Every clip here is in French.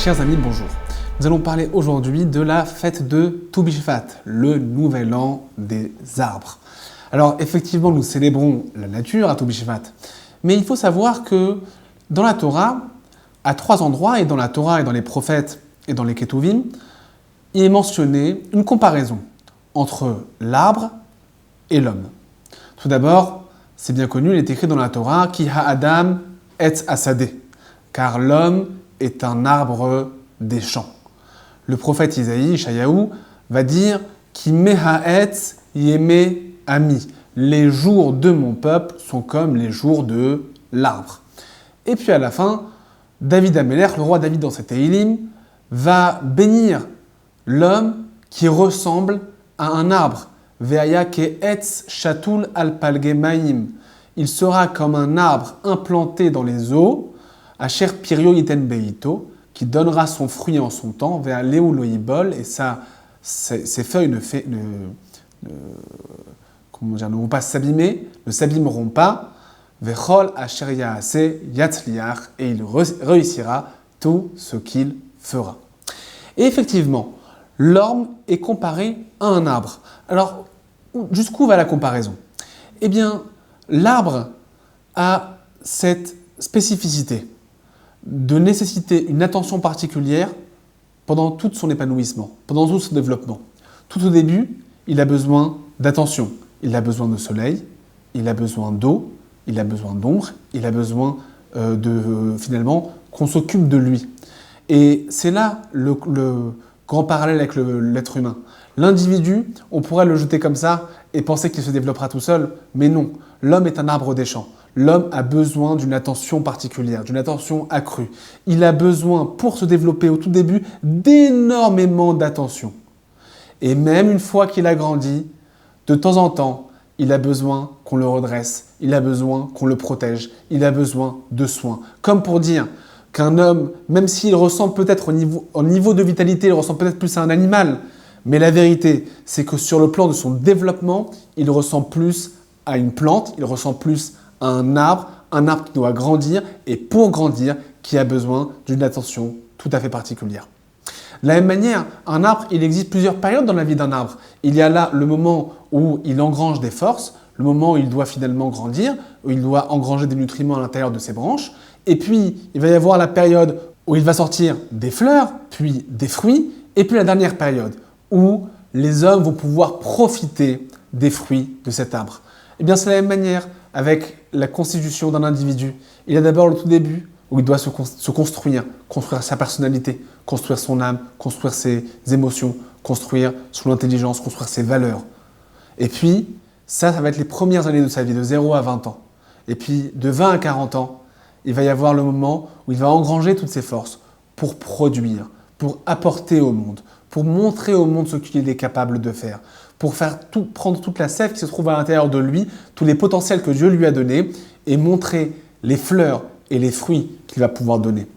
Chers amis, bonjour. Nous allons parler aujourd'hui de la fête de Tou Bishvat, le nouvel an des arbres. Alors effectivement, nous célébrons la nature à Tou Bishvat, mais il faut savoir que dans la Torah, à 3 endroits, et dans la Torah et dans les prophètes et dans les Ketuvim, il est mentionné une comparaison entre l'arbre et l'homme. Tout d'abord, c'est bien connu, il est écrit dans la Torah « Ki ha'adam etz hasadeh » car l'homme est un arbre des champs. Le prophète Isaïe, Ishayahu, va dire « Ki mehaetz yeme ami » les jours de mon peuple sont comme les jours de l'arbre. Et puis à la fin, David Amelech, le roi David dans ses Tehillim, va bénir l'homme qui ressemble à un arbre. Ve'aya ke'etz shatul al palge maim. Il sera comme un arbre implanté dans les eaux, Asher pirio yiten beito, qui donnera son fruit en son temps, ve'a leu lo yibol, et ses feuilles ne vont pas s'abîmer, ne s'abîmeront pas. Vechol asher yaase yatzliach, et il réussira tout ce qu'il fera. Et effectivement, l'homme est comparé à un arbre. Alors, jusqu'où va la comparaison? Eh bien, l'arbre a cette spécificité de nécessiter une attention particulière pendant tout son épanouissement, pendant tout son développement. Tout au début, il a besoin d'attention, il a besoin de soleil, il a besoin d'eau, il a besoin d'ombre, il a besoin finalement qu'on s'occupe de lui. Et c'est là le grand parallèle avec l'être humain. L'individu, on pourrait le jeter comme ça et penser qu'il se développera tout seul, mais non. L'homme est un arbre des champs. L'homme a besoin d'une attention particulière, d'une attention accrue. Il a besoin, pour se développer au tout début, d'énormément d'attention. Et même une fois qu'il a grandi, de temps en temps, il a besoin qu'on le redresse, il a besoin qu'on le protège, il a besoin de soins. Comme pour dire qu'un homme, même s'il ressemble peut-être au niveau de vitalité, il ressemble peut-être plus à un animal, mais la vérité, c'est que sur le plan de son développement, il ressemble plus à une plante, il ressemble plus à un arbre qui doit grandir et pour grandir, qui a besoin d'une attention tout à fait particulière. De la même manière, un arbre, il existe plusieurs périodes dans la vie d'un arbre. Il y a là le moment où il engrange des forces, le moment où il doit finalement grandir, où il doit engranger des nutriments à l'intérieur de ses branches, et puis il va y avoir la période où il va sortir des fleurs, puis des fruits, et puis la dernière période où les hommes vont pouvoir profiter des fruits de cet arbre. Eh bien, c'est de la même manière avec la constitution d'un individu. Il y a d'abord le tout début où il doit se construire sa personnalité, construire son âme, construire ses émotions, construire son intelligence, construire ses valeurs. Et puis, ça va être les premières années de sa vie, de 0 à 20 ans. Et puis, de 20 à 40 ans, il va y avoir le moment où il va engranger toutes ses forces pour produire, pour apporter au monde, pour montrer au monde ce qu'il est capable de faire, pour prendre toute la sève qui se trouve à l'intérieur de lui, tous les potentiels que Dieu lui a donnés, et montrer les fleurs et les fruits qu'il va pouvoir donner.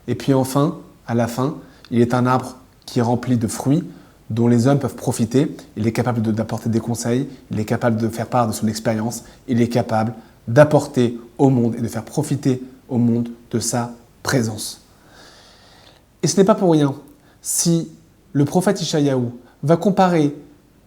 Et puis enfin, à la fin, il est un arbre qui est rempli de fruits dont les hommes peuvent profiter. Il est capable d'apporter des conseils, il est capable de faire part de son expérience, il est capable d'apporter au monde et de faire profiter au monde de sa présence. Et ce n'est pas pour rien si le prophète Ishayahu va comparer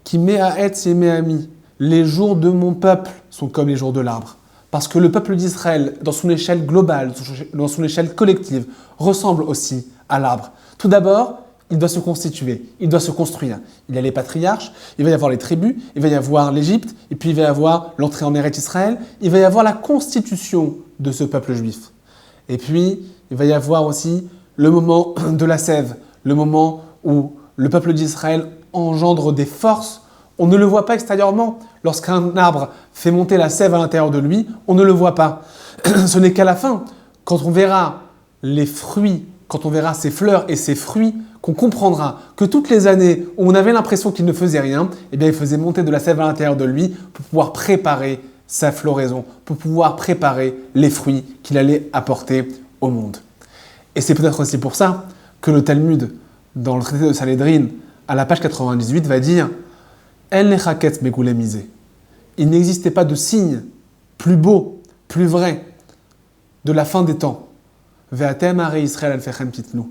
qui mehaetz et meami, les jours de mon peuple sont comme les jours de l'arbre. Parce que le peuple d'Israël, dans son échelle globale, dans son échelle collective, ressemble aussi à l'arbre. Tout d'abord, il doit se constituer, il doit se construire. Il y a les patriarches, il va y avoir les tribus, il va y avoir l'Égypte, et puis il va y avoir l'entrée en Eretz Israël, il va y avoir la constitution de ce peuple juif. Et puis, il va y avoir aussi le moment de la sève, le moment où le peuple d'Israël engendre des forces. On ne le voit pas extérieurement. Lorsqu'un arbre fait monter la sève à l'intérieur de lui, on ne le voit pas. Ce n'est qu'à la fin, quand on verra les fruits, quand on verra ses fleurs et ses fruits, qu'on comprendra que toutes les années où on avait l'impression qu'il ne faisait rien, eh bien, il faisait monter de la sève à l'intérieur de lui pour pouvoir préparer sa floraison, pour pouvoir préparer les fruits qu'il allait apporter au monde. Et c'est peut-être aussi pour ça que le Talmud, dans le traité de Sanhédrin, à la page 98, va dire « El nechaketz megoulemizé » Il n'existait pas de signe plus beau, plus vrai de la fin des temps. « Ve'atem hare Israël alfechem titnu »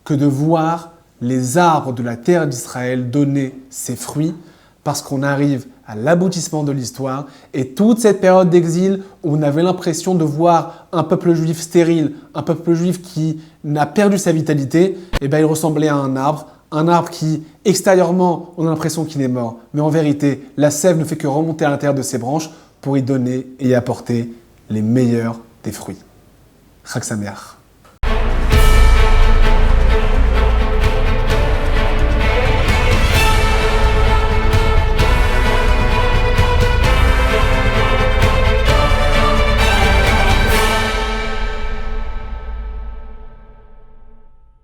que de voir les arbres de la terre d'Israël donner ses fruits, parce qu'on arrive à l'aboutissement de l'histoire, et toute cette période d'exil où on avait l'impression de voir un peuple juif stérile, un peuple juif qui n'a perdu sa vitalité, et bien il ressemblait à un arbre qui, extérieurement, on a l'impression qu'il est mort, mais en vérité, la sève ne fait que remonter à l'intérieur de ses branches pour y donner et y apporter les meilleurs des fruits. Chag Sameach.